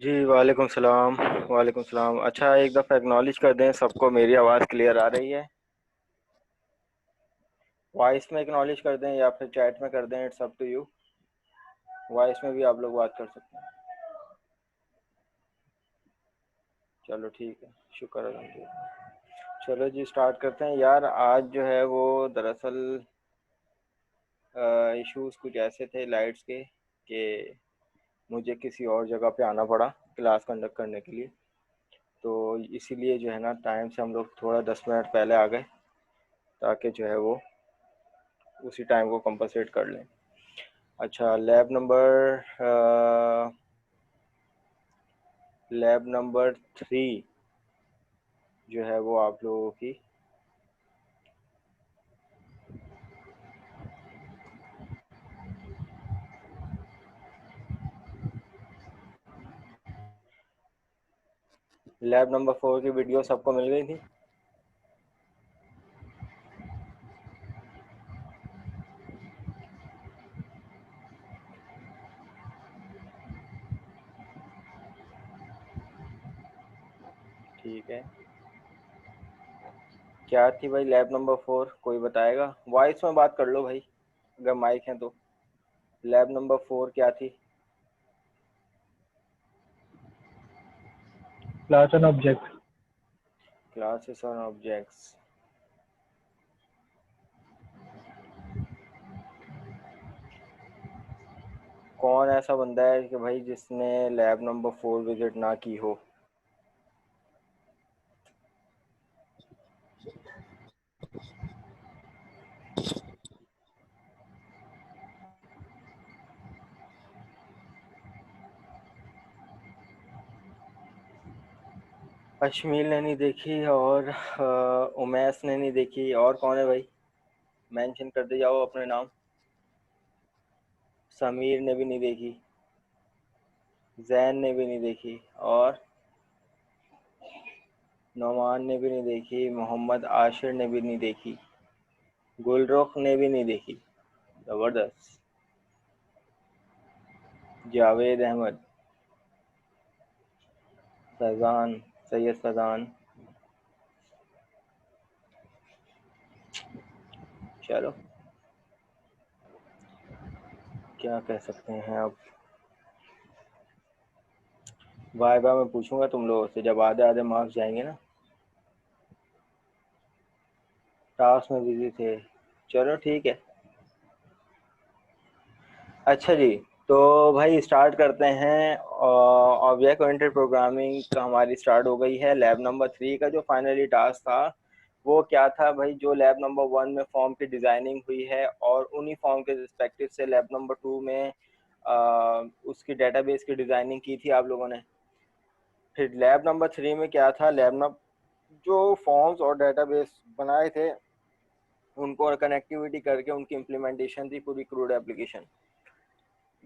जी वालेकुम सलाम। वालेकुम सलाम। अच्छा, एक दफ़ा एक्नॉलेज कर दें सबको, मेरी आवाज़ क्लियर आ रही है? वॉइस में एक्नॉलेज कर दें या फिर चैट में कर दें, it's up to you. Voice में भी आप लोग बात कर सकते हैं। चलो ठीक है, शुक्र अल्हम्दुलिल्लाह। चलो जी, स्टार्ट करते हैं यार। आज जो है वो दरअसल इश्यूज़ कुछ ऐसे थे लाइट्स के कि मुझे किसी और जगह पे आना पड़ा क्लास कंडक्ट करने के लिए। तो इसीलिए जो है ना, टाइम से हम लोग थोड़ा 10 मिनट पहले आ गए ताकि जो है वो उसी टाइम को कंपनसेट कर लें। अच्छा, लैब नंबर 3 जो है वो आप लोगों की लैब नंबर 4 की वीडियो सबको मिल गई थी। ठीक है, क्या थी भाई लैब नंबर 4? कोई बताएगा? वॉइस में बात कर लो भाई, अगर माइक है तो। लैब नंबर 4 क्या थी? Class and objects. क्लासेस और ऑब्जेक्ट्स। कौन ऐसा बंदा है कि भाई जिसने लैब नंबर 4 विजिट ना की हो? अश्मील ने नहीं देखी और उमैस ने नहीं देखी। और कौन है भाई? मेंशन करते जाओ अपने नाम। समीर ने भी नहीं देखी, जैन ने भी नहीं देखी, और नौमान ने भी नहीं देखी, मोहम्मद आशिर ने भी नहीं देखी, गुलरुख ने भी नहीं देखी। ज़बरदस्त। जावेद अहमद, फैज़ान, सैयद फैज़ान। चलो, क्या कह सकते हैं अब। वाइवा में पूछूंगा तुम लोगों से जब आधे आधे मार्क्स जाएंगे ना। टास्क में बिजी थे। चलो ठीक है। अच्छा जी, तो भाई स्टार्ट करते हैं। ऑब्जेक्ट ओरिएंटेड प्रोग्रामिंग का हमारी स्टार्ट हो गई है। लैब नंबर 3 का जो फाइनली टास्क था वो क्या था भाई? जो लैब नंबर 1 में फॉर्म की डिज़ाइनिंग हुई है और उन्हीं फॉर्म के रिस्पेक्टिव से लैब नंबर 2 में उसकी डेटाबेस की डिज़ाइनिंग की थी आप लोगों ने। फिर लैब नंबर 3 में क्या था? लैब नंबर जो फॉर्म्स और डेटाबेस बनाए थे उनको कनेक्टिविटी करके उनकी इम्प्लीमेंटेशन थी, पूरी क्रूड एप्लीकेशन।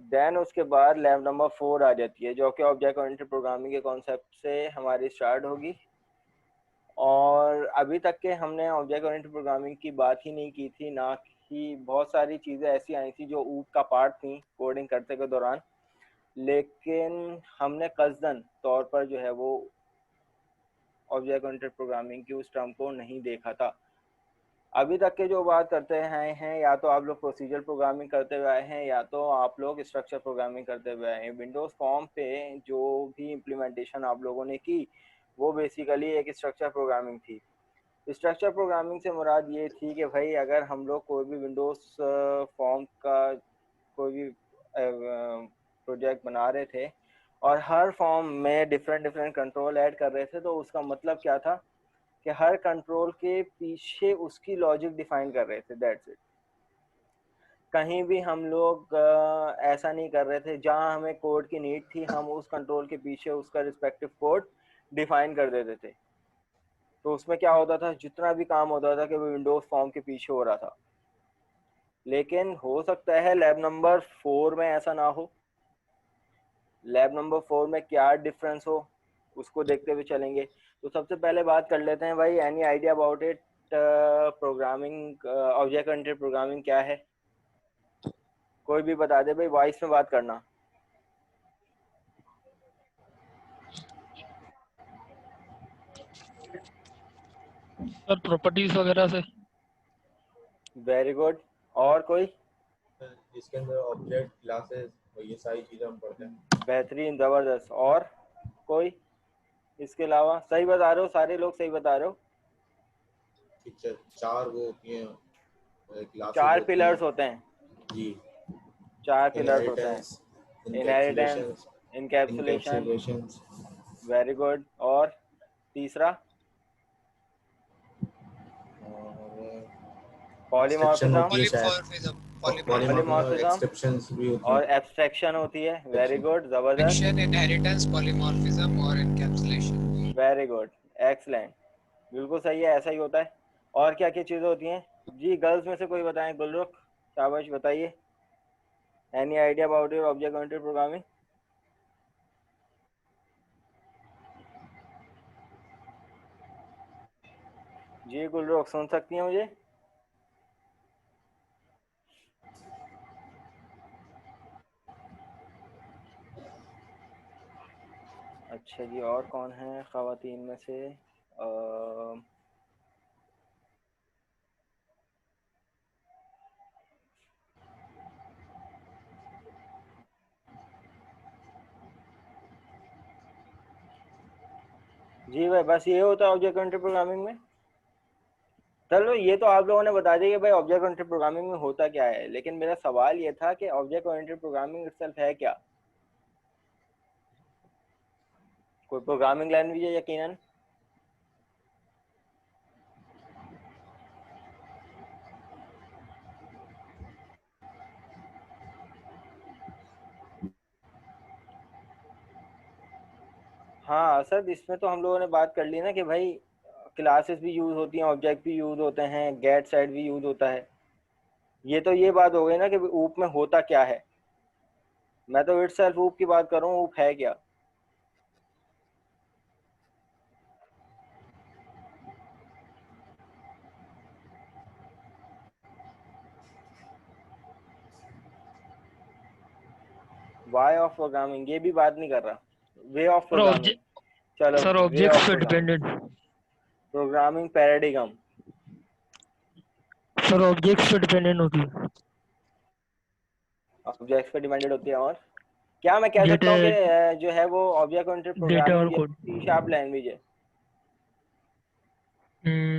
देन उसके बाद लैब नंबर 4 आ जाती है जो कि ऑब्जेक्ट ओरिएंटेड प्रोग्रामिंग के कॉन्सेप्ट से हमारी स्टार्ट होगी। और अभी तक के हमने ऑब्जेक्ट ओरिएंटेड प्रोग्रामिंग की बात ही नहीं की थी, ना कि बहुत सारी चीज़ें ऐसी आई थी जो ऊप का पार्ट थी कोडिंग करते के दौरान, लेकिन हमने कसदन तौर पर जो है वो ऑब्जेक्ट ओरिएंटेड प्रोग्रामिंग की उस टर्म को नहीं देखा था। अभी तक के जो बात करते हैं या तो आप लोग प्रोसीजर प्रोग्रामिंग करते हुए आए हैं या तो आप लोग स्ट्रक्चर प्रोग्रामिंग करते हुए आए हैं। विंडोज़ फॉर्म पे जो भी इम्प्लीमेंटेशन आप लोगों ने की वो बेसिकली एक स्ट्रक्चर प्रोग्रामिंग थी। स्ट्रक्चर प्रोग्रामिंग से मुराद ये थी कि भाई अगर हम लोग कोई भी विंडोज़ फॉर्म का कोई भी प्रोजेक्ट बना रहे थे और हर फॉर्म में डिफरेंट डिफरेंट कंट्रोल ऐड कर रहे थे, तो उसका मतलब क्या था कि हर कंट्रोल के पीछे उसकी लॉजिक डिफाइन कर रहे थे, दैट्स इट। कहीं भी हम लोग ऐसा नहीं कर रहे थे जहां हमें कोड की नीड थी हम उस कंट्रोल के पीछे उसका रिस्पेक्टिव कोड डिफाइन कर देते थे। तो उसमें क्या होता था, जितना भी काम होता था कि वो विंडोज फॉर्म के पीछे हो रहा था। लेकिन हो सकता है लैब नंबर 4 में ऐसा ना हो। लैब नंबर 4 में क्या डिफरेंस हो उसको देखते हुए चलेंगे। तो सबसे पहले बात कर लेते हैं भाई, any idea about it? Programming, object oriented programming क्या है? कोई भी बता दे भाई, वॉइस में बात करना। सर प्रॉपर्टीज वगैरह से। Very good. और कोई? इसके अंदर ऑब्जेक्ट, क्लासेस और ये सारी चीजें हम पढ़ते हैं। बेहतरीन, जबरदस्त। और कोई इसके अलावा? सही बता रहे हो, सारे लोग सही बता रहे हो। ठीक है, चार वो होती हैं, क्लासेस चार होती हैं पिलर्स होते हैं। जी। चार पिलर्स होते हैं। Inheritance, inheritance, encapsulation, encapsulation. Encapsulation very good. और तीसरा? और एक्सट्रैक्शन पॉलीमॉर्फिज्म। होती है शायद। पॉलीमॉर्फिज्म। पॉलीमॉर्फिज्म और पॉलीमॉर्फिज्म एक्सट्रैक्शंस भी होती और हैं। एब्स्ट्रैक्शन होती है। Very Abstraction। गुड, जबरदस्त। एक्शन, इनहेरिटेंस, पॉलीमॉर्फिज्म और एनकैप्सुलेशन। Very good, excellent. बिल्कुल सही है, ऐसा ही होता है। और क्या क्या चीजें होती हैं जी? गर्ल्स में से कोई बताएं। गुलरुख, शाबाश, बताइए। Any idea about your object oriented programming? जी गुलरुख, सुन सकती हैं मुझे? अच्छा जी, और कौन है ख़वातीन में से? जी भाई, बस ये होता है ऑब्जेक्ट ओरिएंटेड प्रोग्रामिंग में। चलो, ये तो आप लोगों ने बता दिया कि भाई ऑब्जेक्ट ओरिएंटेड प्रोग्रामिंग में होता क्या है, लेकिन मेरा सवाल ये था कि ऑब्जेक्ट ओरिएंटेड प्रोग्रामिंग इटसेल्फ है क्या? कोई प्रोग्रामिंग लैंग्वेज है यकीनन? हाँ सर, इसमें तो हम लोगों ने बात कर ली ना कि भाई क्लासेस भी यूज होती हैं, ऑब्जेक्ट भी यूज होते हैं, गेट साइड भी यूज होता है। ये तो ये बात हो गई ना कि ऊप में होता क्या है। मैं तो इटसेल्फ ऊप की बात कर रहा हूँ, ऊप है क्या? वाई ऑफ प्रोग्रामिंग ये भी बात नहीं कर रहा। Way of sir programming. चलो, सर वे ऑब्जेक्ट्स ऑफ पे programming. Dependent. Programming paradigm. Sir objects पे डिपेंडेंट होती है। ऑब्जेक्ट्स पे डिपेंडेंट होती है। और क्या मैं कह सकता डेटा हूँ कि जो है वो ऑब्जेक्ट ओरिएंटेड डेटा और प्रोग्रामिंग ये कोड। सी शार्प लैंग्वेज है?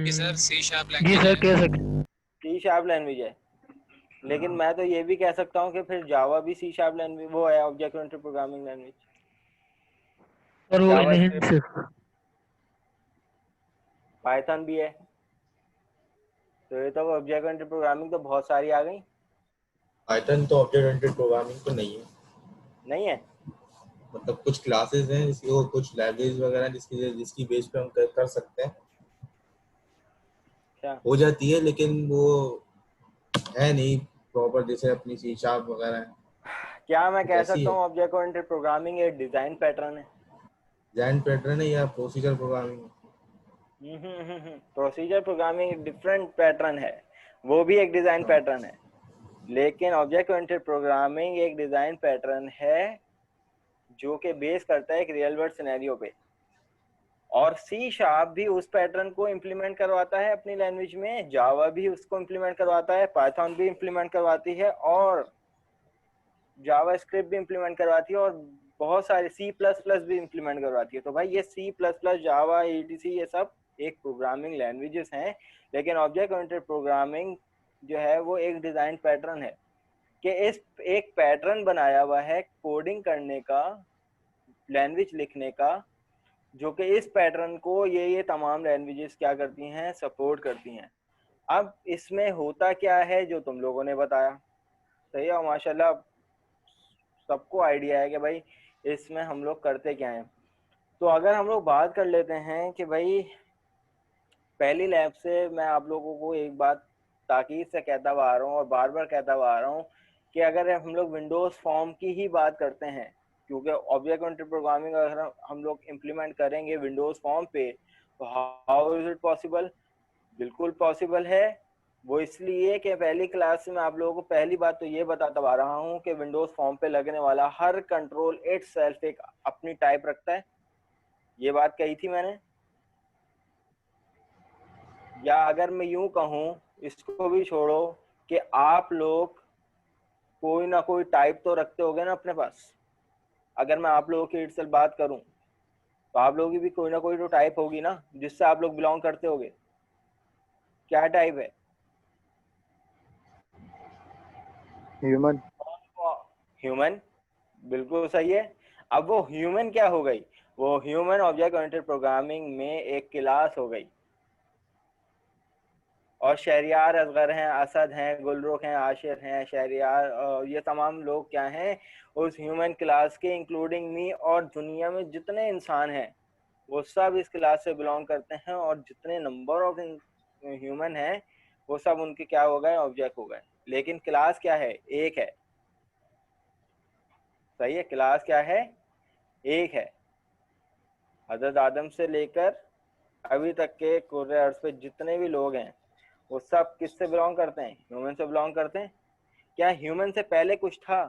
जी सर, सी शार्प जी लैंग्वेज सर, है। कह सकते। सी शार्प लैंग्वेज है। लेकिन मैं तो ये भी कह सकता हूँ कि फिर जावा भी सी शार्प लैंग्वेज वो है, ऑब्जेक्ट ओरिएंटेड प्रोग्रामिंग लैंग्वेज। और वो जावा एनहेंस। स्क्रिप्ट, पाइथन भी है। तो ये तो ऑब्जेक्ट ओरिएंटेड प्रोग्रामिंग तो बहुत सारी आ गई। पाइथन तो ऑब्जेक्ट ओरिएंटेड प्रोग्रामिंग तो नहीं है। नहीं है? मतलब कुछ क्लासेस हैं जिसकी, और कुछ लाइब्रेरीज वगैरह जिसकी जिसकी बेस पे हम कर सकते हैं, क्या? हो जाती है, लेकिन वो है नहीं प्रॉपर, जैसे अपनी सी शार्प वगैरह है, क्या मैं कुछ कह ऐसी सकता है। हूँ ऑब्जेक्ट ओरिएंटेड प्रोग्रामिंग एक डिजाइन पैटर्न है? डिजाइन पैटर्न है या प्रोसीजर प्रोग्रामिंग है। प्रोसीजर प्रोग्रामिंग एक डिफरेंट पैटर्न है, वो भी एक डिजाइन हाँ। पैटर्न है। लेकिन ऑब्जेक्ट ओरिएंटेड प्रोग्रामिंग एक डिजाइन पैटर्न है जो कि बेस करता है एक रियल वर्ल्ड सिनेरियो पे। और सी शार्प भी उस पैटर्न को इम्प्लीमेंट करवाता है अपनी लैंग्वेज में, जावा भी उसको इम्प्लीमेंट करवाता है, पाइथन भी इम्प्लीमेंट करवाती है, और जावा स्क्रिप्ट भी इम्प्लीमेंट करवाती है, और बहुत सारे सी प्लस प्लस भी इम्प्लीमेंट करवाती है। तो भाई ये सी प्लस प्लस, जावा, ईटीसी, ये सब एक प्रोग्रामिंग लैंग्वेजेस हैं। लेकिन ऑब्जेक्ट ओरिएंटेड प्रोग्रामिंग जो है वो एक डिजाइन पैटर्न है कि इस एक पैटर्न बनाया हुआ है कोडिंग करने का, लैंग्वेज लिखने का, जो कि इस पैटर्न को ये तमाम लैंग्वेजेस क्या करती हैं, सपोर्ट करती हैं। अब इसमें होता क्या है जो तुम लोगों ने बताया, सही है, माशाल्लाह सबको आइडिया है कि भाई इसमें हम लोग करते क्या हैं। तो अगर हम लोग बात कर लेते हैं कि भाई पहली लैब से मैं आप लोगों को एक बात ताकीद से कहता हुआ आ रहा हूँ और बार बार कहता हुआ आ रहा हूँ कि अगर हम लोग विंडोज़ फॉर्म की ही बात करते हैं, क्योंकि ऑब्जेक्ट ओरिएंटेड प्रोग्रामिंग अगर हम लोग इम्प्लीमेंट करेंगे विंडोज़ फॉर्म पे, तो हाउ इज़ इट पॉसिबल? बिल्कुल पॉसिबल है। वो इसलिए कि पहली क्लास में आप लोगों को पहली बात तो ये बताता आ रहा हूँ कि विंडोज़ फॉर्म पे लगने वाला हर कंट्रोल इटसेल्फ एक अपनी टाइप रखता है। ये बात कही थी मैंने। या अगर मैं यूं कहूं, इसको भी छोड़ो, कि आप लोग कोई ना कोई टाइप तो रखते होगे ना अपने पास। अगर मैं आप लोगों की इटसेल्फ बात करूं, तो आप लोगों की भी कोई ना कोई तो टाइप होगी ना जिससे आप लोग बिलोंग करते होगे। क्या टाइप है? ह्यूमन। ह्यूमन, बिल्कुल सही है। अब वो ह्यूमन क्या हो गई? वो ह्यूमन ऑब्जेक्ट ओरिएंटेड प्रोग्रामिंग में एक क्लास हो गई। और शहरियार असगर हैं, असद हैं, गुलरुख हैं, आशिर हैं, शहरियार, ये तमाम लोग क्या हैं? उस ह्यूमन क्लास के, इंक्लूडिंग मी, और दुनिया में जितने इंसान हैं वो सब इस क्लास से बिलोंग करते हैं। और जितने नंबर ऑफ ह्यूमन हैं वो सब उनके क्या हो गए? ऑब्जेक्ट हो गए। लेकिन क्लास क्या है? एक है। सही है, क्लास क्या है? एक है। हजरत आदम से लेकर अभी तक के कुर्रे अर्थ पे जितने भी लोग हैं वो सब किससे बिलोंग करते हैं? ह्यूमन से बिलोंग करते हैं। क्या ह्यूमन से पहले कुछ था?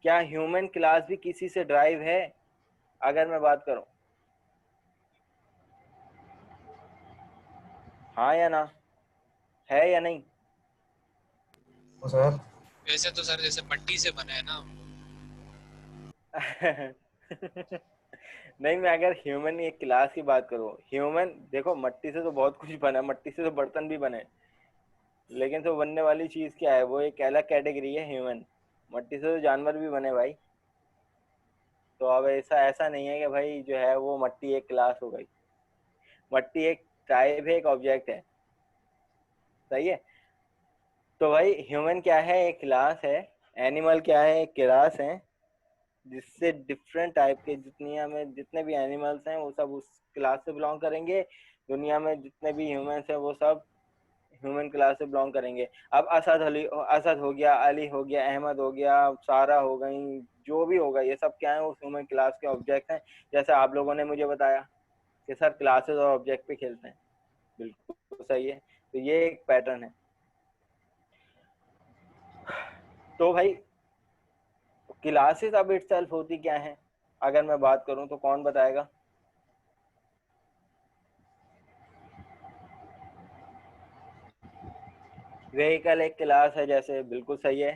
क्या ह्यूमन क्लास भी किसी से ड्राइव है? अगर मैं बात करूं, हाँ या ना, है या नहीं? तो सर वैसे तो सर जैसे मट्टी से बना है ना। नहीं, मैं अगर ह्यूमन एक क्लास की बात करूं, ह्यूमन देखो मट्टी से तो बहुत कुछ बना, मट्टी से तो बर्तन भी बने, लेकिन तो बनने वाली चीज क्या है? वो एक अलग कैटेगरी है ह्यूमन। मट्टी से तो जानवर भी बने भाई। तो अब ऐसा ऐसा नहीं है कि भाई जो है वो मट्टी एक क्लास हो गई। मट्टी एक टाइप है, एक ऑब्जेक्ट है। सही है। तो भाई ह्यूमन क्या है? एक क्लास है। एनिमल क्या है? एक क्लास है, जिससे डिफरेंट टाइप के दुनिया में जितने भी एनिमल्स हैं वो सब उस क्लास से बिलोंग करेंगे। दुनिया में जितने भी ह्यूमंस हैं वो सब ह्यूमन क्लास से बिलोंग करेंगे। अब असद हो गया, अली हो गया, अहमद हो गया, सारा हो गई, जो भी होगा, ये सब क्या है? उस ह्यूमन क्लास के ऑब्जेक्ट हैं। जैसे आप लोगों ने मुझे बताया कि सर क्लासेस और ऑब्जेक्ट पे खेलते हैं। बिल्कुल सही है। तो ये एक पैटर्न है। तो भाई क्लासेस अब इटसेल्फ होती क्या है? अगर मैं बात करूं तो कौन बताएगा? व्हीकल एक क्लास है, जैसे बिल्कुल सही है।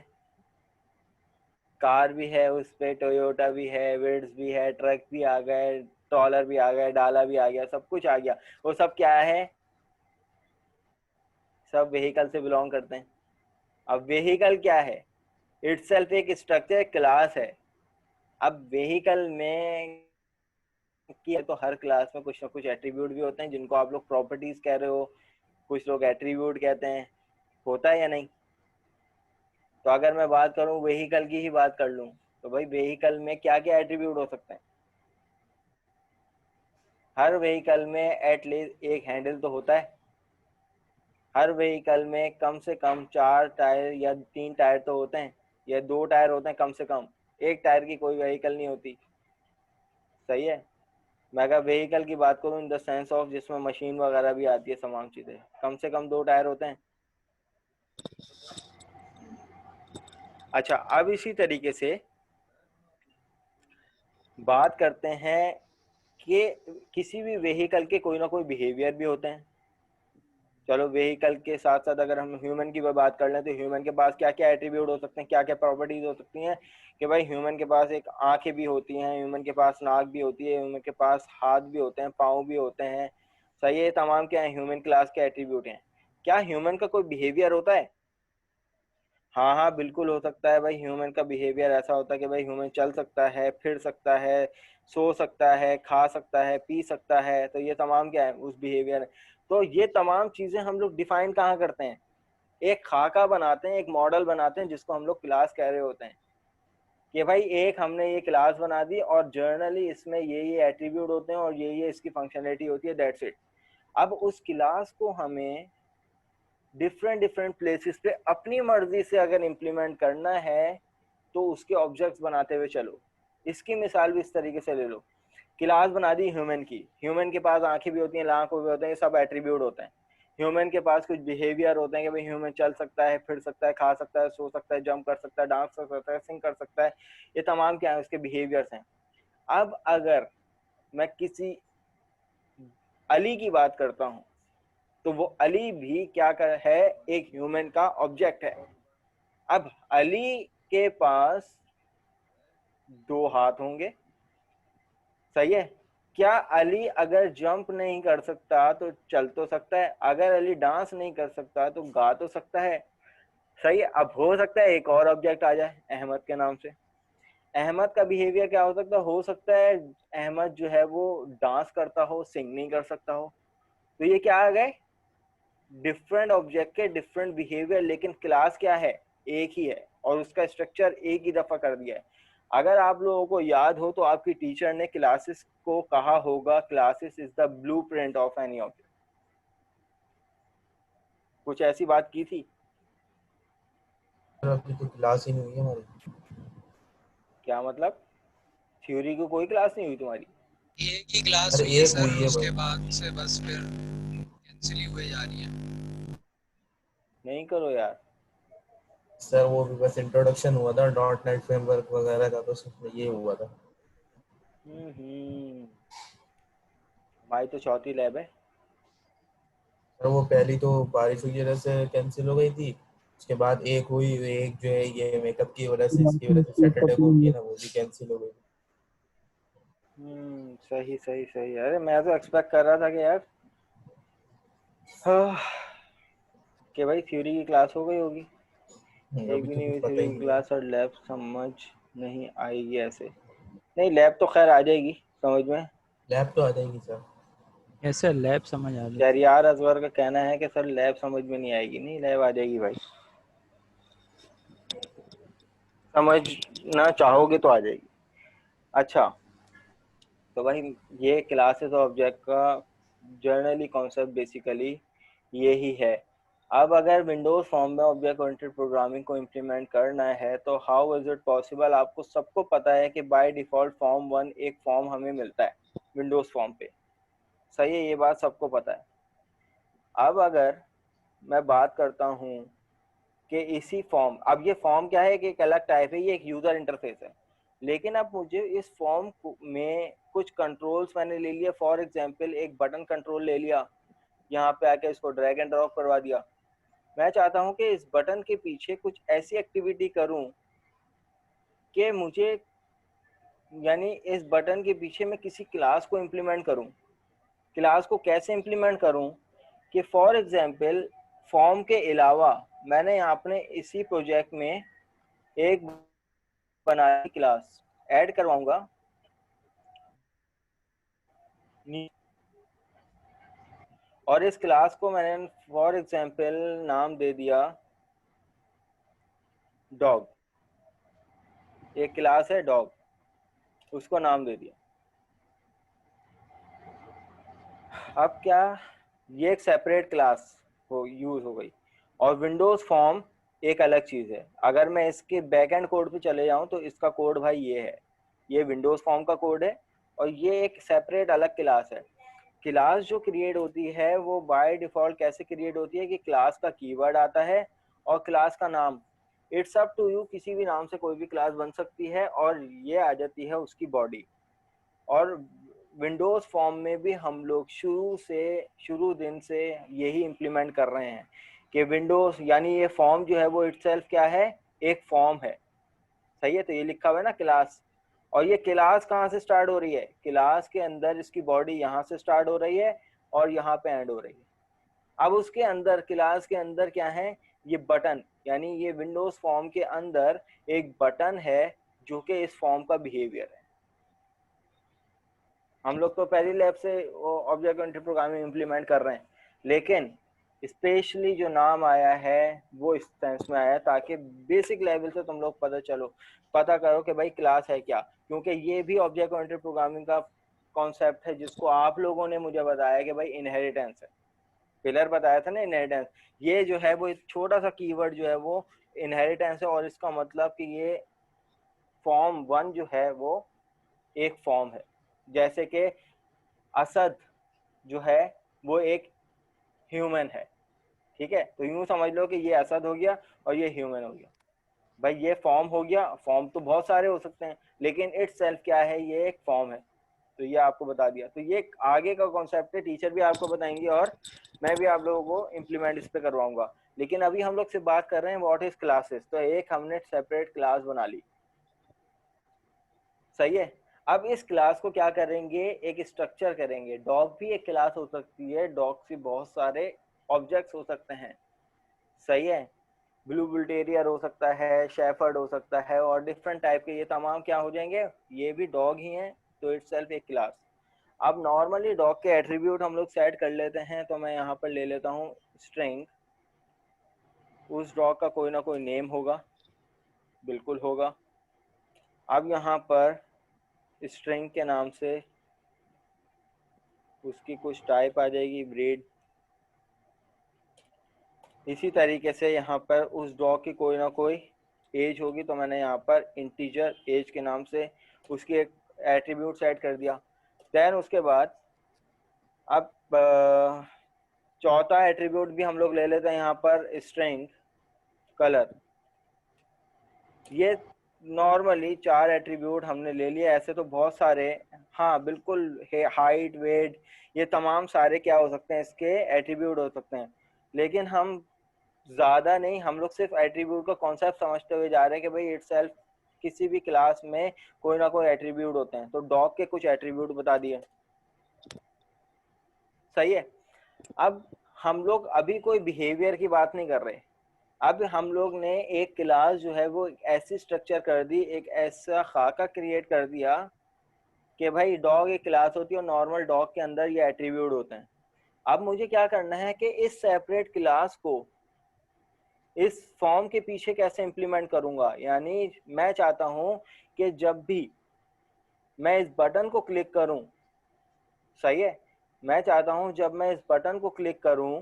कार भी है, उस पे टोयोटा भी है, विड्स भी है, ट्रक भी आ गए, ट्रॉलर भी आ गया, डाला भी आ गया, सब कुछ आ गया। वो सब क्या है? सब व्हीकल से बिलोंग करते हैं। अब व्हीकल क्या है? इटसेल्फ एक स्ट्रक्चर क्लास है। अब व्हीकल में की है तो हर क्लास में कुछ ना कुछ एट्रीब्यूट भी होते हैं जिनको आप लोग प्रॉपर्टीज कह रहे हो, कुछ लोग एट्रीब्यूट कहते हैं। होता है या नहीं? तो अगर मैं बात करूं, व्हीकल की ही बात कर लूं, तो भाई व्हीकल में क्या क्या एट्रीब्यूट हो सकते हैं? हर व्हीकल में एटलीस्ट एक हैंडल तो होता है। हर व्हीकल में कम से कम 4 टायर या 3 टायर तो होते हैं, या 2 टायर होते हैं कम से कम। एक टायर की कोई व्हीकल नहीं होती। सही है। मैं अगर व्हीकल की बात करूं इन द सेंस ऑफ जिसमें मशीन वगैरह भी आती है, तमाम चीजें, कम से कम 2 टायर होते हैं। अच्छा, अब इसी तरीके से बात करते हैं कि किसी भी व्हीकल के कोई ना कोई बिहेवियर भी होते हैं। चलो व्हीकल के साथ साथ अगर हम ह्यूमन की बात कर लें, तो ह्यूमन के पास क्या क्या एट्रीब्यूट हो सकते हैं, क्या क्या प्रॉपर्टीज हो सकती हैं? कि भाई ह्यूमन के पास एक आंखें भी होती हैं, ह्यूमन के पास नाक भी होती है, ह्यूमन के पास हाथ भी होते हैं, पाँव भी होते हैं। सही है। तमाम क्या है? ह्यूमन क्लास के एट्रीब्यूट हैं। क्या ह्यूमन का कोई बिहेवियर होता है? हाँ हाँ, बिल्कुल हो सकता है भाई। ह्यूमन का बिहेवियर ऐसा होता है कि भाई ह्यूमन चल सकता है, फिर सकता है, सो सकता है, खा सकता है, पी सकता है। तो ये तमाम क्या है? उस बिहेवियर। तो ये तमाम चीजें हम लोग डिफाइन कहाँ करते हैं? एक खाका बनाते हैं, एक मॉडल बनाते हैं, जिसको हम लोग क्लास कह रहे होते हैं। कि भाई एक हमने ये क्लास बना दी और जर्नली इसमें ये एट्रीब्यूट होते हैं और ये इसकी फंक्शनलिटी होती है, दैट्स इट। अब उस क्लास को हमें डिफरेंट डिफरेंट प्लेसेस पे अपनी मर्जी से अगर इम्प्लीमेंट करना है, तो उसके ऑब्जेक्ट्स बनाते हुए चलो। इसकी मिसाल भी इस तरीके से ले लो। क्लास बना दी ह्यूमन की, ह्यूमन के पास आंखें भी होती हैं, लाख भी होते हैं, ये सब एट्रीब्यूट होते हैं। ह्यूमन के पास कुछ बिहेवियर होते हैं कि भाई ह्यूमन चल सकता है, फिर सकता है, खा सकता है, सो सकता है, जंप कर सकता है, डांस कर सकता है, सिंग कर सकता है। ये तमाम क्या है? उसके बिहेवियर्स हैं। अब अगर मैं किसी अली की बात करता हूँ, तो वो अली भी क्या कर है, एक ह्यूमन का ऑब्जेक्ट है। अब अली के पास 2 हाथ होंगे, सही है। क्या अली अगर जंप नहीं कर सकता तो चल तो सकता है, अगर अली डांस नहीं कर सकता तो गा तो सकता है, सही है। अब हो सकता है एक और ऑब्जेक्ट आ जाए अहमद के नाम से। अहमद का बिहेवियर क्या हो सकता है अहमद जो है वो डांस करता हो, सिंग नहीं कर सकता हो। तो ये क्या आ गए, डिफरेंट ऑब्जेक्ट के डिफरेंट बिहेवियर, लेकिन क्लास क्या है, एक ही है, और उसका स्ट्रक्चर एक ही दफा कर दिया है। अगर आप लोगों को याद हो तो आपकी टीचर ने क्लासेस को कहा होगा, classes is the blueprint of any object, कुछ ऐसी बात की थी। सर अभी तो क्लास ही नहीं हुई है हमारी। क्या मतलब, थ्योरी की कोई क्लास नहीं हुई तुम्हारी? एक ही क्लास अरे हुई है एक सर, हुई है उसके बस। बाद से बस फिर कैंसिल ही हुए जा रही है। नहीं करो यार। सर वो भी बस इंट्रोडक्शन हुआ था, डॉट नेट फ्रेमवर्क वगैरह का, तो उसमें ये हुआ था। हमारी तो चौथी लैब है। सर वो पहली तो बारिश की वजह से कैंसिल हो गई थी, उसके बाद एक हुई, एक जो है ये मेकअप की वजह से, इसकी वजह से सैटरडे को होती है ना, वो भी कैंसिल हो गई। सही सही सही। अरे मैं तो एक्सपेक्ट कर रहा था कि यार हाँ, कि भाई थ्योरी की क्लास हो गई होगी। एक अभी भी तो नहीं कुछ हुई पता थ्योरी ही की नहीं है। क्लास, और लैब समझ नहीं आएगी ऐसे। नहीं, लैब तो खैर आ जाएगी समझ में। लैब तो आ जाएगी सर। ऐसे लैब समझ आ जाती। शहरियार अजवर का कहना है कि सर लैब समझ में नहीं आएगी। नहीं, लैब आ जाएगी भाई, समझना चाहोगे तो आ जाएगी। अच्छा, तो भाई ये क्लासेस ऑब्जेक्ट का जर्नली कॉन्सेप्ट बेसिकली ये ही है। अब अगर विंडोज फॉर्म में ऑब्जेक्ट ओरिएंटेड प्रोग्रामिंग को इम्प्लीमेंट करना है तो हाउ इज इट पॉसिबल। आपको सबको पता है कि बाय डिफॉल्ट फॉर्म 1 एक फॉर्म हमें मिलता है विंडोज फॉर्म पे, सही है, ये बात सबको पता है। अब अगर मैं बात करता हूँ कि इसी फॉर्म, अब ये फॉर्म क्या है कि एक अलग टाइप है, ये एक यूजर इंटरफेस है, लेकिन अब मुझे इस फॉर्म में कुछ कंट्रोल्स मैंने ले लिया। फॉर एग्जांपल एक बटन कंट्रोल ले लिया, यहाँ पे आके इसको ड्रैग एंड ड्रॉप करवा दिया। मैं चाहता हूँ कि इस बटन के पीछे कुछ ऐसी एक्टिविटी करूँ कि मुझे, यानी इस बटन के पीछे मैं किसी क्लास को इम्प्लीमेंट करूँ। क्लास को कैसे इम्प्लीमेंट करूँ कि फॉर एग्जांपल फॉर्म के अलावा मैंने यहाँ अपने इसी प्रोजेक्ट में एक बनाई क्लास ऐड करवाऊंगा, और इस क्लास को मैंने फॉर एग्जांपल नाम दे दिया डॉग। एक क्लास है डॉग, उसको नाम दे दिया। अब क्या, ये एक सेपरेट क्लास हो यूज हो गई, और विंडोज फॉर्म एक अलग चीज है। अगर मैं इसके बैकएंड कोड पे चले जाऊं तो इसका कोड भाई ये है, ये विंडोज फॉर्म का कोड है, और ये एक सेपरेट अलग क्लास है। क्लास जो क्रिएट होती है वो बाय डिफॉल्ट कैसे क्रिएट होती है कि क्लास का कीवर्ड आता है और क्लास का नाम, इट्स अप टू यू, किसी भी नाम से कोई भी क्लास बन सकती है, और ये आ जाती है उसकी बॉडी। और विंडोज फॉर्म में भी हम लोग शुरू दिन से यही इम्प्लीमेंट कर रहे हैं कि विंडोज, यानी ये फॉर्म जो है वो इटसेल्फ क्या है, एक फॉर्म है, सही है। तो ये लिखा हुआ है ना क्लास, और ये क्लास कहाँ से स्टार्ट हो रही है, क्लास के अंदर इसकी बॉडी यहाँ से स्टार्ट हो रही है और यहाँ पे एंड हो रही है। अब उसके अंदर, क्लास के अंदर क्या है, ये बटन, यानी ये विंडोज फॉर्म के अंदर एक बटन है जो कि इस फॉर्म का बिहेवियर है। हम लोग तो पहली लैब से ऑब्जेक्ट ओरिएंटेड प्रोग्रामिंग इम्प्लीमेंट कर रहे हैं, लेकिन स्पेशली जो नाम आया है वो इस सेंस में आया ताकि बेसिक लेवल से तुम लोग पता करो कि भाई क्लास है क्या, क्योंकि ये भी ऑब्जेक्ट ओरिएंटेड प्रोग्रामिंग का कॉन्सेप्ट है जिसको आप लोगों ने मुझे बताया कि भाई इनहेरिटेंस है, पिलर बताया था ना इनहेरिटेंस। ये जो है वो एक छोटा सा कीवर्ड जो है वो इनहेरिटेंस है, और इसका मतलब कि ये फॉर्म 1 जो है वो एक फॉर्म है। जैसे कि असद जो है वो एक ह्यूमन है, ठीक है, तो यूं समझ लो कि ये असद हो गया और ये ह्यूमन हो गया। भाई ये फॉर्म हो गया, फॉर्म तो बहुत सारे हो सकते हैं, लेकिन इट्स सेल्फ क्या है, ये एक फॉर्म है। तो ये आपको बता दिया, तो ये आगे का कॉन्सेप्ट है, टीचर भी आपको बताएंगे और मैं भी आप लोगों को इम्प्लीमेंट इस पे करवाऊंगा। लेकिन अभी हम लोग से बात कर रहे हैं व्हाट इज क्लासेस। तो एक हमने सेपरेट क्लास बना ली, सही है। अब इस क्लास को क्या करेंगे, एक स्ट्रक्चर करेंगे। डॉग भी एक क्लास हो सकती है, डॉग से बहुत सारे ऑब्जेक्ट्स हो सकते हैं, सही है। ब्लू बुल टेरियर हो सकता है, शेफर्ड हो सकता है, और डिफरेंट टाइप के ये तमाम क्या हो जाएंगे, ये भी डॉग ही हैं, तो इटसेल्फ एक क्लास। अब नॉर्मली डॉग के एट्रीब्यूट हम लोग सेट कर लेते हैं, तो मैं यहाँ पर ले लेता हूँ स्ट्रिंग। उस डॉग का कोई ना कोई नेम होगा, बिल्कुल होगा। अब यहाँ पर स्ट्रिंग के नाम से उसकी कुछ टाइप आ जाएगी, ब्रीड। इसी तरीके से यहाँ पर उस डॉग की कोई ना कोई एज होगी, तो मैंने यहाँ पर इंटीजर एज के नाम से उसकी एक एट्रीब्यूट सेट कर दिया। देन उसके बाद अब चौथा एट्रीब्यूट भी हम लोग ले लेते हैं यहाँ पर स्ट्रिंग कलर। ये नॉर्मली 4 एट्रीब्यूट हमने ले लिए, ऐसे तो बहुत सारे, हाँ बिल्कुल, हाइट, वेट, ये तमाम सारे क्या हो सकते हैं, इसके एट्रीब्यूट हो सकते हैं। लेकिन हम ज़्यादा नहीं, हम लोग सिर्फ एट्रीब्यूट का कॉन्सेप्ट समझते हुए जा रहे हैं कि भाई इटसेल्फ किसी भी क्लास में कोई ना कोई एट्रीब्यूट होते हैं। तो डॉग के कुछ एट्रीब्यूट बता दिए, सही है। अब हम लोग अभी कोई बिहेवियर की बात नहीं कर रहे। अब हम लोग ने एक क्लास जो है वो ऐसी स्ट्रक्चर कर दी, एक ऐसा खाका क्रिएट कर दिया कि भाई डॉग एक क्लास होती है और नॉर्मल डॉग के अंदर ये एट्रीब्यूट होते हैं। अब मुझे क्या करना है कि इस सेपरेट क्लास को इस फॉर्म के पीछे कैसे इंप्लीमेंट करूंगा। यानी मैं चाहता हूं कि जब भी मैं इस बटन को क्लिक करूं, सही है, मैं चाहता हूं जब मैं इस बटन को क्लिक करूं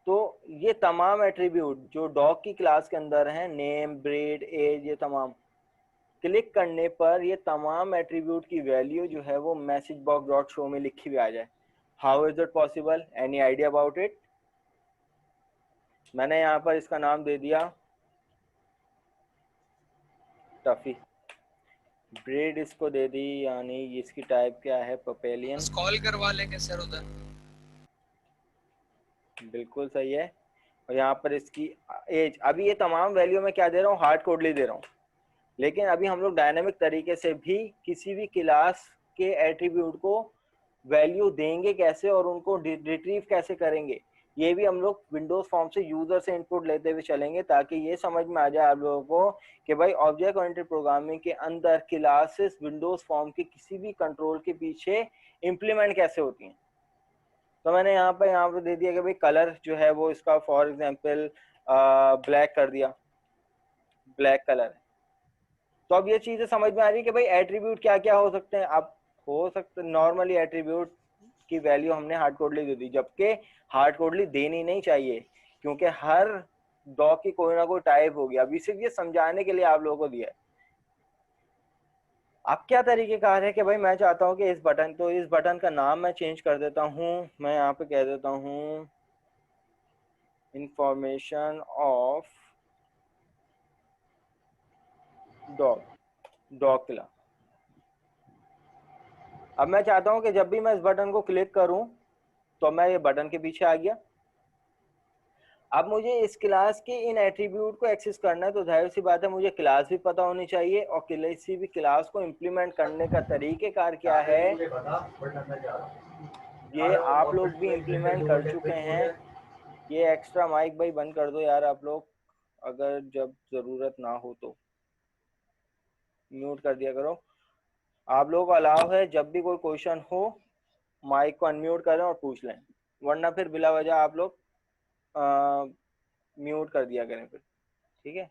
तो ये तमाम एट्रीब्यूट जो डॉग की क्लास के अंदर हैं, नेम, ब्रीड, एज, ये तमाम, क्लिक करने पर ये तमाम एट्रीब्यूट की वैल्यू जो है वो मैसेज बॉक्स डॉट शो में लिखी हुई आ जाए। How is it possible, any idea about it? मैंने यहाँ पर इसका नाम दे दिया टफी। ब्रीड इसको दे दी, यानी इसकी टाइप क्या है, पपेलियन। बस कॉल करवा लेंगे सर उधर। बिल्कुल सही है। और यहाँ पर इसकी एज, अभी ये तमाम वैल्यू में क्या दे रहा हूँ, हार्ड कोडली दे रहा हूँ। लेकिन अभी हम लोग डायनेमिक तरीके से भी किसी भी क्लास के एट्रीब्यूट को वैल्यू देंगे कैसे और उनको रिट्रीव कैसे करेंगे, ये भी हम लोग विंडोज फॉर्म से यूजर से इनपुट लेते हुए चलेंगे, ताकि ये समझ में आ जाए आप लोगों को कि भाई ऑब्जेक्ट ओरिएंटेड प्रोग्रामिंग के अंदर क्लासेस विंडोज फॉर्म के किसी भी कंट्रोल के पीछे इंप्लीमेंट कैसे होती हैं। तो मैंने यहाँ पे दे दिया कि भाई कलर जो है वो इसका फॉर एग्जांपल ब्लैक कर दिया, ब्लैक कलर है। तो अब ये चीजें समझ में आ रही है कि भाई एट्रीब्यूट क्या क्या हो सकते हैं। अब हो सकते नॉर्मली एट्रीब्यूट की वैल्यू हमने हार्ड कोडली दे दी, जबकि हार्ड कोडली देनी नहीं चाहिए, क्योंकि हर डॉग की कोई ना कोई टाइप होगी। अभी सिर्फ ये समझाने के लिए आप लोगों को दिया है। अब क्या तरीकेकार है कि भाई मैं चाहता हूं कि इस बटन का नाम मैं चेंज कर देता हूं। मैं यहाँ पे कह देता हूं इंफॉर्मेशन ऑफ डॉग क्लास। अब मैं चाहता हूं कि जब भी मैं इस बटन को क्लिक करूं तो मैं ये बटन के पीछे आ गया। अब मुझे इस क्लास के इन एट्रीब्यूट को एक्सेस करना है, तो जाहिर सी बात है मुझे क्लास भी पता होनी चाहिए और किसी भी क्लास को इम्प्लीमेंट करने का तरीकेकार क्या है ये आप लोग भी इम्प्लीमेंट कर चुके हैं। ये एक्स्ट्रा माइक भाई बंद कर दो यार आप लोग, अगर जब जरूरत ना हो तो म्यूट कर दिया करो। आप लोगों को अलाउ है जब भी कोई क्वेश्चन हो माइक को अनम्यूट करें और पूछ लें, वरना फिर बिला वजह आप लोग म्यूट कर दिया करें फिर, ठीक है।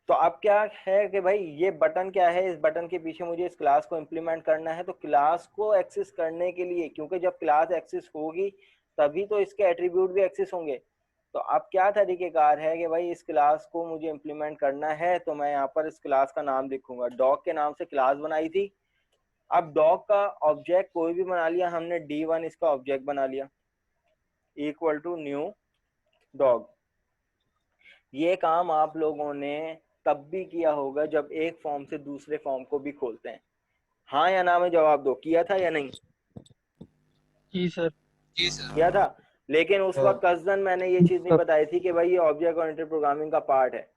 तो अब क्या है कि भाई ये बटन क्या है, इस बटन के पीछे मुझे इस क्लास को इम्प्लीमेंट करना है। तो क्लास को एक्सेस करने के लिए, क्योंकि जब क्लास एक्सेस होगी तभी तो इसके एट्रीब्यूट भी एक्सेस होंगे। तो अब क्या तरीकेकार है कि भाई इस क्लास को मुझे इम्प्लीमेंट करना है, तो मैं यहाँ पर इस क्लास का नाम लिखूंगा। डॉग के नाम से क्लास बनाई थी। अब डॉग का ऑब्जेक्ट कोई भी बना लिया हमने, D1 इसका ऑब्जेक्ट बना लिया, इक्वल टू न्यू डॉग। ये काम आप लोगों ने तब भी किया होगा जब एक फॉर्म से दूसरे फॉर्म को भी खोलते हैं। हाँ या ना में जवाब दो, किया था या नहीं? जी सर। जी सर। किया था, लेकिन उस हाँ। वक्त कसदन मैंने ये चीज नहीं बताई थी कि भाई ये ऑब्जेक्ट ओरिएंटेड प्रोग्रामिंग का पार्ट है।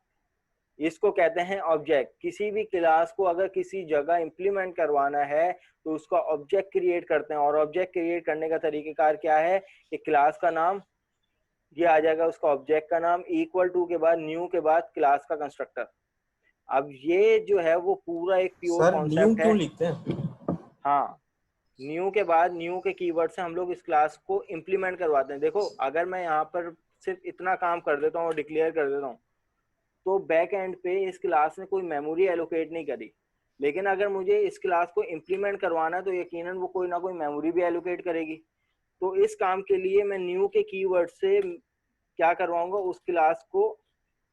इसको कहते हैं ऑब्जेक्ट। किसी भी क्लास को अगर किसी जगह इंप्लीमेंट करवाना है तो उसका ऑब्जेक्ट क्रिएट करते हैं, और ऑब्जेक्ट क्रिएट करने का तरीकेकार क्या है कि क्लास का नाम ये आ जाएगा, उसका ऑब्जेक्ट का नाम, इक्वल टू के बाद न्यू के बाद क्लास का कंस्ट्रक्टर। अब ये जो है वो पूरा एक प्योर सर न्यू कॉन्सेप्ट है। क्यों लिखते हैं? हाँ, न्यू के बाद न्यू के कीवर्ड से हम लोग इस क्लास को इम्प्लीमेंट करवाते हैं। देखो अगर मैं यहाँ पर सिर्फ इतना काम कर देता हूँ और डिक्लेयर कर देता हूँ तो बैक एंड पे इस क्लास ने कोई मेमोरी एलोकेट नहीं करी, लेकिन अगर मुझे इस क्लास को इम्प्लीमेंट करवाना है तो यकीनन वो कोई ना कोई मेमोरी भी एलोकेट करेगी। तो इस काम के लिए मैं न्यू के कीवर्ड से क्या करवाऊंगा, उस क्लास को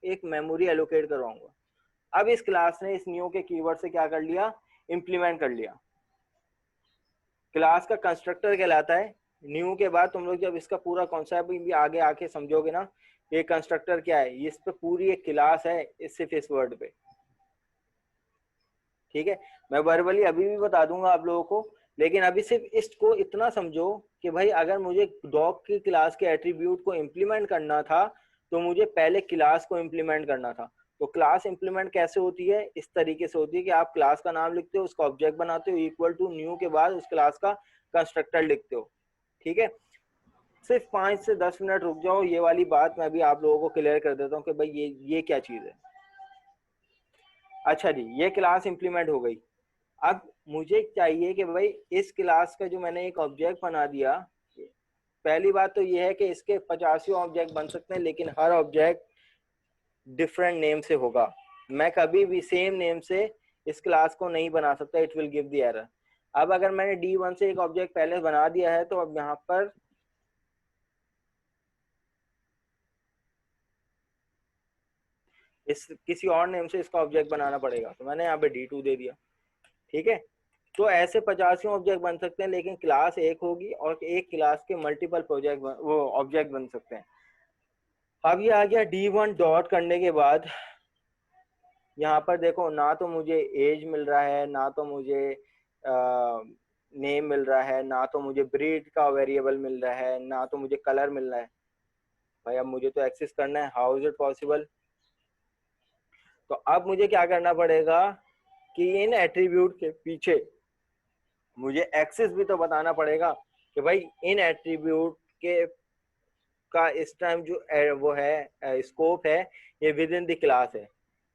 एक मेमोरी एलोकेट करवाऊंगा। अब इस क्लास ने इस न्यू के कीवर्ड से क्या कर लिया, इम्प्लीमेंट कर लिया। क्लास का कंस्ट्रक्टर कहलाता है। न्यू के बाद तुम लोग जब इसका पूरा कॉन्सेप्ट भी आगे आके समझोगे ना, ये कंस्ट्रक्टर क्या है, इस पे पूरी एक क्लास है इस सिर्फ इस वर्ड पे। ठीक है, मैं वर्बली अभी भी बता दूंगा आप लोगों को, लेकिन अभी सिर्फ इसको इतना समझो कि भाई अगर मुझे डॉग की क्लास के एट्रीब्यूट को इम्प्लीमेंट करना था तो मुझे पहले क्लास को इम्प्लीमेंट करना था। तो क्लास इम्प्लीमेंट कैसे होती है, इस तरीके से होती है कि आप क्लास का नाम लिखते हो, उसका ऑब्जेक्ट बनाते हो, इक्वल टू न्यू के बाद उस क्लास का कंस्ट्रक्टर लिखते हो। ठीक है, सिर्फ 5 से 10 मिनट रुक जाओ, ये वाली बात मैं भी आप लोगों को क्लियर कर देता हूँ कि भाई ये क्या चीज है। अच्छा जी, ये क्लास इंप्लीमेंट हो गई। अब मुझे चाहिए कि भाई इस क्लास का जो मैंने एक ऑब्जेक्ट बना दिया, पहली बात तो ये है कि इसके 50 ऑब्जेक्ट बन सकते हैं, लेकिन हर ऑब्जेक्ट डिफरेंट नेम से होगा। मैं कभी भी सेम नेम से इस क्लास को नहीं बना सकता, it will give the error. अब अगर मैंने D1 से एक ऑब्जेक्ट पहले बना दिया है तो अब यहाँ पर इस किसी और नेम से इसका ऑब्जेक्ट बनाना पड़ेगा, तो मैंने यहाँ पे D2 दे दिया। ठीक है, तो ऐसे 50 ऑब्जेक्ट बन सकते हैं, लेकिन क्लास एक होगी और एक क्लास के मल्टीपल प्रोजेक्ट वो ऑब्जेक्ट बन सकते हैं। अब ये आ गया D1 डॉट करने के बाद यहाँ पर देखो, ना तो मुझे एज मिल रहा है, ना तो मुझे नेम मिल रहा है, ना तो मुझे ब्रीड का वेरिएबल मिल रहा है, ना तो मुझे कलर मिल रहा है। भाई अब मुझे तो एक्सेस करना है, हाउ इज इट पॉसिबल। तो अब मुझे क्या करना पड़ेगा कि इन एट्रीब्यूट के पीछे मुझे एक्सेस भी तो बताना पड़ेगा कि भाई इन एट्रीब्यूट के का इस टाइम जो वो है स्कोप है, ये विद इन द क्लास है।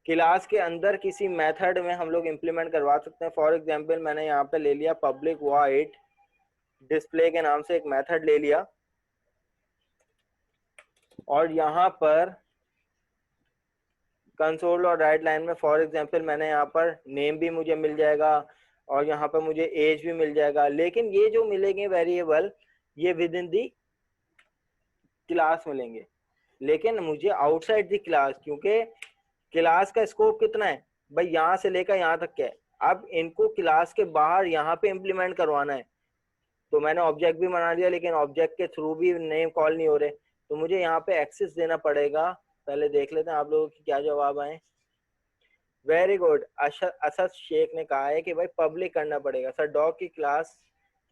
क्लास के अंदर किसी मेथड में हम लोग इंप्लीमेंट करवा सकते हैं। फॉर एग्जांपल मैंने यहाँ पे ले लिया पब्लिक वॉइड डिस्प्ले के नाम से एक मेथड ले लिया, और यहाँ पर कंसोल और राइट लाइन में फॉर एग्जांपल मैंने यहाँ पर नेम भी मुझे मिल जाएगा और यहाँ पर मुझे एज भी मिल जाएगा, लेकिन ये जो मिलेंगे वेरिएबल ये विद इन दी क्लास मिलेंगे। लेकिन मुझे आउटसाइड दी क्लास, क्योंकि क्लास का स्कोप कितना है भाई, यहाँ से लेकर यहाँ तक क्या है। अब इनको क्लास के बाहर यहाँ पे इम्प्लीमेंट करवाना है, तो मैंने ऑब्जेक्ट भी बना दिया, लेकिन ऑब्जेक्ट के थ्रू भी नेम कॉल नहीं हो रहे, तो मुझे यहाँ पे एक्सेस देना पड़ेगा। पहले देख लेते हैं आप लोगों की क्या जवाब आए। वेरी गुड, असद शेख ने कहा है कि भाई पब्लिक करना पड़ेगा। सर डॉग की क्लास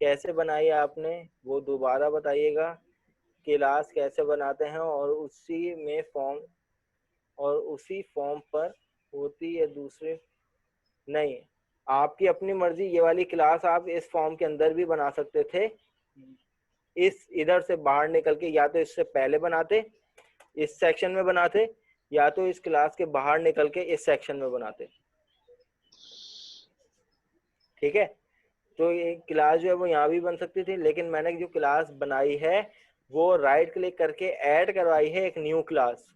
कैसे बनाई है आपने, वो दोबारा बताइएगा। क्लास कैसे बनाते हैं और उसी में फॉर्म और उसी फॉर्म पर होती है दूसरे, नहीं आपकी अपनी मर्जी। ये वाली क्लास आप इस फॉर्म के अंदर भी बना सकते थे, इस इधर से बाहर निकल के, या तो इससे पहले बनाते इस सेक्शन में बनाते, या तो इस क्लास के बाहर निकल के इस सेक्शन में बनाते। ठीक है, तो ये क्लास जो है वो यहाँ भी बन सकती थी, लेकिन मैंने जो क्लास बनाई है वो राइट क्लिक करके ऐड करवाई है एक न्यू क्लास।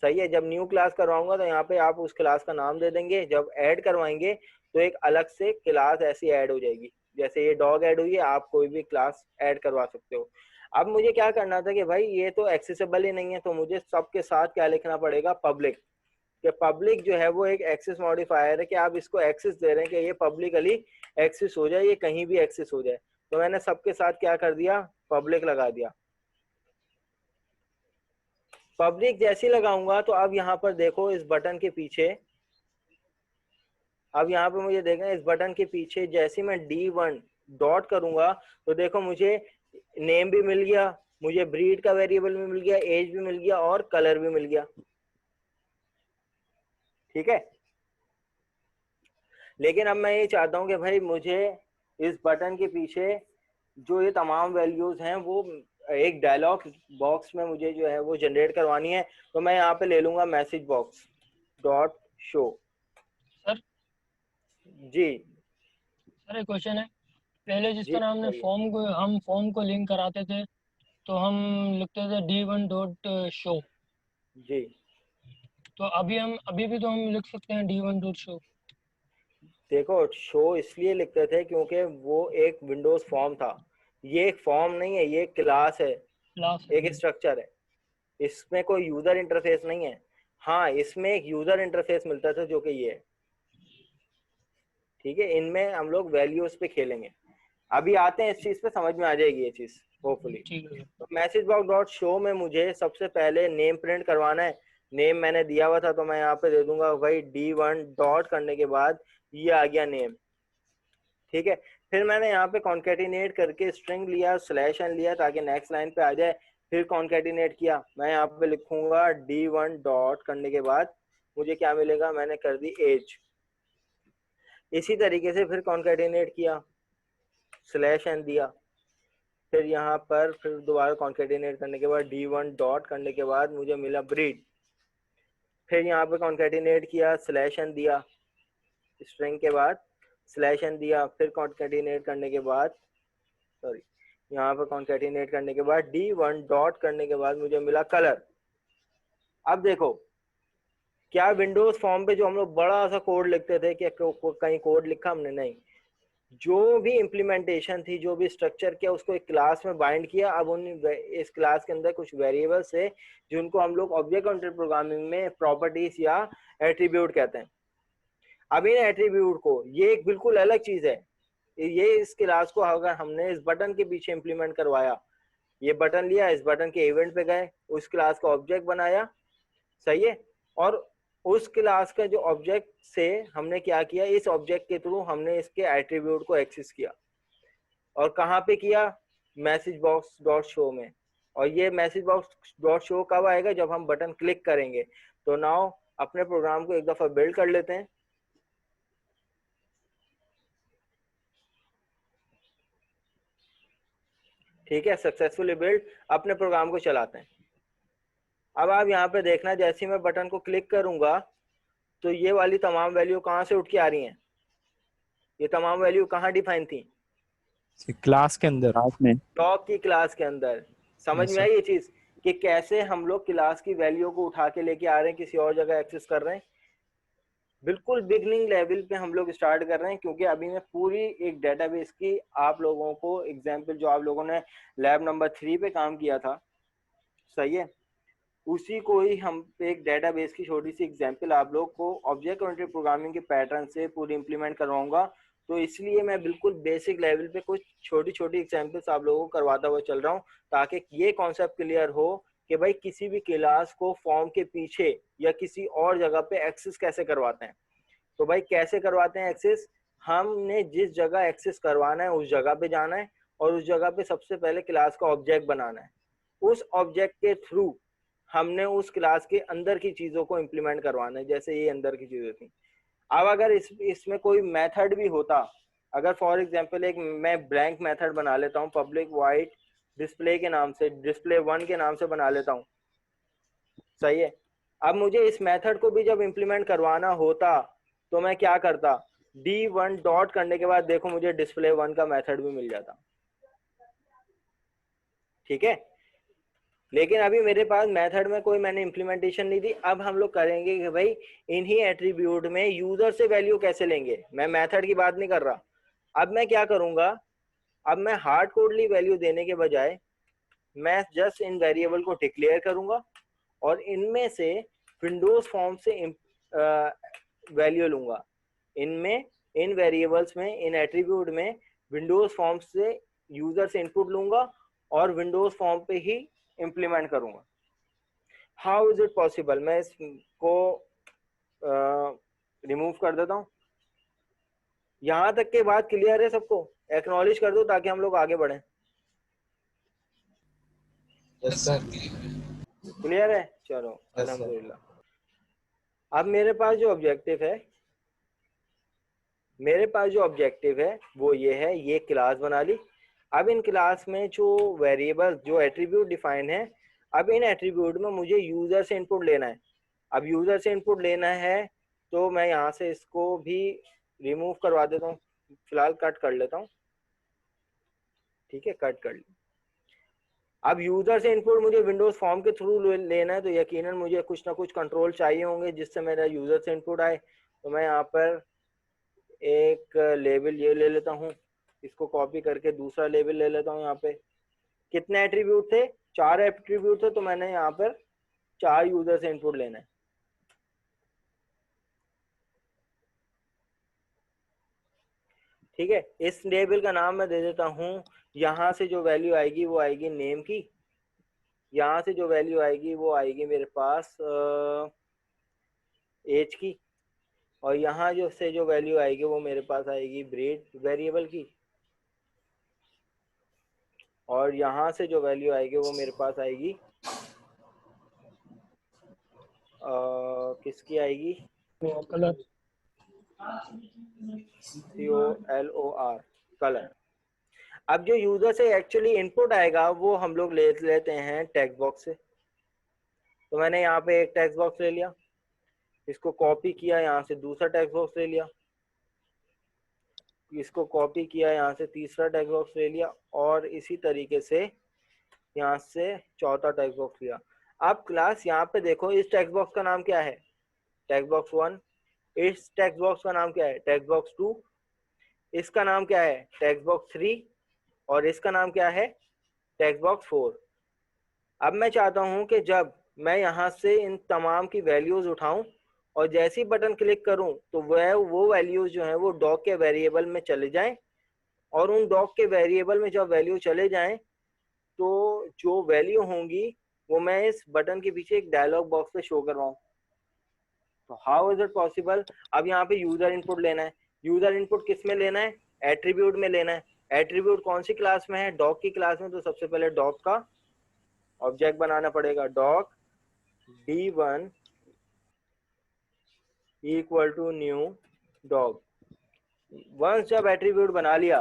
सही है, जब न्यू क्लास करवाऊंगा तो यहाँ पे आप उस क्लास का नाम दे देंगे, जब ऐड करवाएंगे तो एक अलग से क्लास ऐसी ऐड हो जाएगी। जैसे ये डॉग ऐड हुई है, आप कोई भी क्लास ऐड करवा सकते हो। अब मुझे क्या करना था कि भाई ये तो एक्सेसिबल ही नहीं है, तो मुझे सबके साथ क्या लिखना पड़ेगा, पब्लिक। कि पब्लिक जो है वो एक एक्सेस मॉडिफायर है, कि आप इसको एक्सेस दे रहे हैं कि ये पब्लिकली एक्सेस हो जाए, ये कहीं भी एक्सेस हो जाए। तो मैंने सबके साथ क्या कर दिया, पब्लिक लगा दिया। पब्लिक जैसे लगाऊंगा तो अब यहाँ पर देखो इस बटन के पीछे, अब यहाँ पे मुझे देखना है इस बटन के पीछे जैसे मैं D1 डॉट करूंगा तो देखो मुझे नेम भी मिल गया मुझे, ब्रीड का वेरिएबल भी मिल गया, एज भी मिल गया और कलर भी मिल गया। ठीक है, लेकिन अब मैं ये चाहता हूं कि भाई मुझे इस बटन के पीछे जो ये तमाम वैल्यूज हैं वो एक डायलॉग बॉक्स में मुझे जो है वो जनरेट करवानी है। तो मैं यहाँ पे ले लूंगा message box dot show. Sir जी सर एक क्वेश्चन है। पहले जिस जी तरह हमने बताइए। फॉर्म को लिंक कराते थे तो हम लिखते थे d1.show। जी तो अभी भी तो हम लिख सकते हैं d1.show। देखो, शो इसलिए लिखते थे क्योंकि वो एक विंडोज फॉर्म था, ये एक फॉर्म नहीं है, ये एक क्लास है, क्लास एक स्ट्रक्चर है, इसमें कोई यूजर इंटरफेस नहीं है। हाँ, इसमें एक यूजर इंटरफेस मिलता था जो कि ये है। ठीक है, इनमें हम लोग वैल्यूज पे खेलेंगे, अभी आते हैं इस चीज पे, समझ में आ जाएगी ये चीज होपफुली। ठीक है। तो मैसेज बॉक्स डॉट शो में मुझे सबसे पहले नेम प्रिंट करवाना है। नेम मैंने दिया हुआ था तो मैं यहाँ पे दे दूंगा भाई d1 डॉट करने के बाद ये आ गया नेम। ठीक है, फिर मैंने यहाँ पे कॉन्केटिनेट करके स्ट्रिंग लिया, स्लैश एन लिया ताकि नेक्स्ट लाइन पे आ जाए, फिर कॉन्केटिनेट किया। मैं यहाँ पे लिखूंगा d1 डॉट करने के बाद मुझे क्या मिलेगा, मैंने कर दी एज। इसी तरीके से फिर कॉन्केटिनेट किया, स्लैश एन दिया, फिर यहाँ पर फिर दोबारा कॉन्केटिनेट करने के बाद d1 डॉट करने के बाद मुझे मिला ब्रीड। फिर यहाँ पे कॉन्केटिनेट किया, स्लैश एन दिया, स्ट्रिंग के बाद स्लैश एन दिया, फिर कॉन्केटिनेट करने के बाद सॉरी यहाँ पे कॉन्केटिनेट करने के बाद d1 डॉट करने के बाद मुझे मिला कलर। अब देखो, क्या विंडोज फॉर्म पे जो हम लोग बड़ा सा कोड लिखते थे कि कहीं कोड लिखा हमने, नहीं, जो भी इम्प्लीमेंटेशन थी, जो भी स्ट्रक्चर किया, उसको एक क्लास में बाइंड किया। अब उन इस क्लास के अंदर कुछ वेरिएबल्स है जिनको हम लोग ऑब्जेक्ट ओरिएंटेड प्रोग्रामिंग में प्रॉपर्टीज या एट्रीब्यूट कहते हैं। अब इन एट्रीब्यूट को, ये एक बिल्कुल अलग चीज है, ये इस क्लास को अगर हमने इस बटन के पीछे इंप्लीमेंट करवाया, ये बटन लिया, इस बटन के इवेंट पे गए, उस क्लास का ऑब्जेक्ट बनाया, सही है, और उस क्लास का जो ऑब्जेक्ट से हमने क्या किया, इस ऑब्जेक्ट के थ्रू हमने इसके एट्रीब्यूट को एक्सेस किया। और कहाँ पे किया, मैसेज बॉक्स डॉट शो में। और ये मैसेज बॉक्स डॉट शो कब आएगा, जब हम बटन क्लिक करेंगे। तो नाउ अपने प्रोग्राम को एक दफा बिल्ड कर लेते हैं। ठीक है, सक्सेसफुली बिल्ड, अपने प्रोग्राम को चलाते हैं। अब आप यहाँ पे देखना, जैसे ही मैं बटन को क्लिक करूंगा तो ये वाली तमाम वैल्यू कहाँ से उठ के आ रही हैं, ये तमाम वैल्यू कहाँ डिफाइन थी, क्लास के अंदर आपने टॉप की क्लास के अंदर। समझ में ऐसा आई ये चीज कि कैसे हम लोग क्लास की वैल्यू को उठा के लेके आ रहे हैं, किसी और जगह एक्सेस कर रहे हैं। बिल्कुल बिगनिंग लेवल पे हम लोग स्टार्ट कर रहे हैं, क्योंकि अभी मैं पूरी एक डेटाबेस की आप लोगों को एग्जांपल, जो आप लोगों ने लैब नंबर 3 पे काम किया था, सही है, उसी को ही हम एक डेटाबेस की छोटी सी एग्जांपल आप लोग को ऑब्जेक्ट ओरिएंटेड प्रोग्रामिंग के पैटर्न से पूरी इंप्लीमेंट करवाऊंगा। तो इसलिए मैं बिल्कुल बेसिक लेवल पे कुछ छोटी छोटी एग्जांपल्स आप लोगों को करवाता हुआ चल रहा हूँ, ताकि ये कॉन्सेप्ट क्लियर हो कि भाई किसी भी क्लास को फॉर्म के पीछे या किसी और जगह पे एक्सेस कैसे करवाते हैं। तो भाई कैसे करवाते हैं एक्सेस, हमने जिस जगह एक्सेस करवाना है उस जगह पे जाना है, और उस जगह पे सबसे पहले क्लास का ऑब्जेक्ट बनाना है। उस ऑब्जेक्ट के थ्रू हमने उस क्लास के अंदर की चीजों को इम्प्लीमेंट करवाना है, जैसे ये अंदर की चीजें थी। अब अगर इसमें कोई मेथड भी होता, अगर फॉर एग्जांपल एक मैं ब्लैंक मेथड बना लेता हूँ, पब्लिक वाइड डिस्प्ले के नाम से, display1 के नाम से बना लेता हूँ, सही है। अब मुझे इस मेथड को भी जब इम्प्लीमेंट करवाना होता तो मैं क्या करता, d1 डॉट करने के बाद देखो मुझे display1 का मेथड भी मिल जाता। ठीक है, लेकिन अभी मेरे पास मेथड में कोई मैंने इम्प्लीमेंटेशन नहीं दी। अब हम लोग करेंगे कि भाई इन्हीं एट्रीब्यूट में यूजर से वैल्यू कैसे लेंगे, मैं मेथड की बात नहीं कर रहा। अब मैं क्या करूंगा, अब मैं हार्ड कोडली वैल्यू देने के बजाय मैं जस्ट इन वेरिएबल को डिक्लेयर करूंगा और इनमें से विंडोज फॉर्म से वैल्यू लूंगा। इनमें, इन वेरिएबल्स में, इन एट्रीब्यूट में विंडोज फॉर्म से यूजर से इनपुट लूंगा और विंडोज फॉर्म पे ही इम्प्लीमेंट करूंगा। हाउ इज इट पॉसिबल, मैं इसको रिमूव कर देता हूं। यहां तक के बात क्लियर है सबको, एक्नॉलेज कर दो ताकि हम लोग आगे बढ़ें। Yes sir. क्लियर है? चलो सर। अल्हम्दुलिल्लाह। अब मेरे पास जो ऑब्जेक्टिव है वो ये है, ये क्लास बना ली। अब इन क्लास में जो वेरिएबल जो एट्रीब्यूट डिफाइन है, अब इन एट्रीब्यूट में मुझे यूजर से इनपुट लेना है। अब यूजर से इनपुट लेना है तो मैं यहाँ से इसको भी रिमूव करवा देता हूँ, फिलहाल कट कर लेता हूँ। ठीक है, कट कर लिया। अब यूजर से इनपुट मुझे विंडोज फॉर्म के थ्रू लेना है, तो यकीनन मुझे कुछ ना कुछ कंट्रोल चाहिए होंगे जिससे मेरा यूजर से इनपुट आए। तो मैं यहाँ पर एक लेबल ये ले लेता हूँ, इसको कॉपी करके दूसरा लेबल ले लेता हूँ। यहाँ पे कितने एट्रीब्यूट थे? 4 एट्रीब्यूट थे, तो मैंने यहाँ पर 4 यूजर से इनपुट लेना है। ठीक है, इस लेबल का नाम मैं दे देता हूँ, यहाँ से जो वैल्यू आएगी वो आएगी नेम की, यहाँ से जो वैल्यू आएगी वो आएगी मेरे पास एज की, और यहाँ जो वैल्यू आएगी वो मेरे पास आएगी ब्रीड वेरिएबल की, और यहाँ से जो वैल्यू आएगी वो मेरे पास आएगी किसकी आएगी? Colour, COLOR, colour. अब जो यूजर से एक्चुअली इनपुट आएगा वो हम लोग ले लेते हैं टेक्स्ट बॉक्स से। तो मैंने यहाँ पे एक टेक्स्ट बॉक्स ले लिया, इसको कॉपी किया, यहाँ से दूसरा टेक्स्ट बॉक्स ले लिया, इसको कॉपी किया, यहाँ से तीसरा टेक्स्ट बॉक्स ले लिया, और इसी तरीके से यहाँ से चौथा टेक्स्ट बॉक्स लिया। अब क्लास यहाँ पे देखो, इस टेक्स्ट बॉक्स का नाम क्या है? Text box 1। इस टेक्स्ट बॉक्स का नाम क्या है? Text box 2। इसका नाम क्या है? Text box 3। और इसका नाम क्या है? Text box 4। अब मैं चाहता हूं कि जब मैं यहाँ से इन तमाम की वैल्यूज उठाऊं और जैसे ही बटन क्लिक करूं तो वह वो वैल्यूज जो हैं वो डॉक के वेरिएबल में चले जाएं, और उन डॉक के वेरिएबल में जब वैल्यू चले जाएं तो जो वैल्यू होंगी वो मैं इस बटन के पीछे एक डायलॉग बॉक्स पे शो करवाऊं। तो हाउ इज इट पॉसिबल? अब यहाँ पे यूजर इनपुट लेना है। यूजर इनपुट किस में लेना है? एट्रीब्यूट में लेना है। एट्रीब्यूट कौन सी क्लास में है? डॉग की क्लास में। तो सबसे पहले डॉग का ऑब्जेक्ट बनाना पड़ेगा, dog D1 equal to new dog. Once जब एट्रीब्यूट बना लिया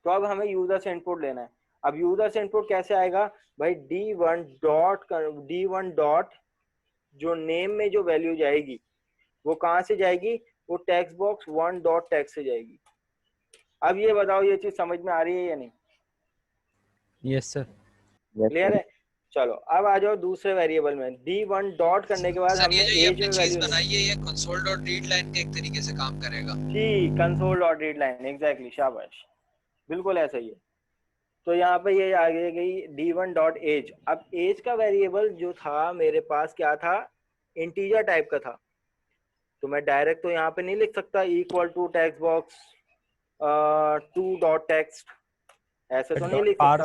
तो अब हमें यूजर से इनपुट लेना है। अब यूजर से इनपुट कैसे आएगा भाई? D1 डॉट जो नेम में जो वैल्यू जाएगी वो कहाँ से जाएगी? वो टेक्स्ट बॉक्स 1 डॉट टेक्स्ट से जाएगी। अब ये बताओ, ये चीज समझ में आ रही है या नहीं? Yes sir. क्लियर है? चलो अब आ जाओ दूसरे वेरिएबल में। D1 डॉट करने के बाद सर, हमने ये जो ये एज अपनी में चीज वैल्यू बनाई है, ये कंसोल डॉट रीड लाइन के एक तरीके से काम करेगा। जी, console dot read line, exactly, शाबाश, बिल्कुल ऐसा ही है। तो यहाँ पे ये आ गई D1 डॉट एज। अब एज का वेरिएबल जो था मेरे पास क्या था? इंटीजर टाइप का था। तो मैं डायरेक्ट तो यहाँ पे नहीं लिख सकता equal to text box 2 dot text, ऐसे तो नहीं लिख सकता।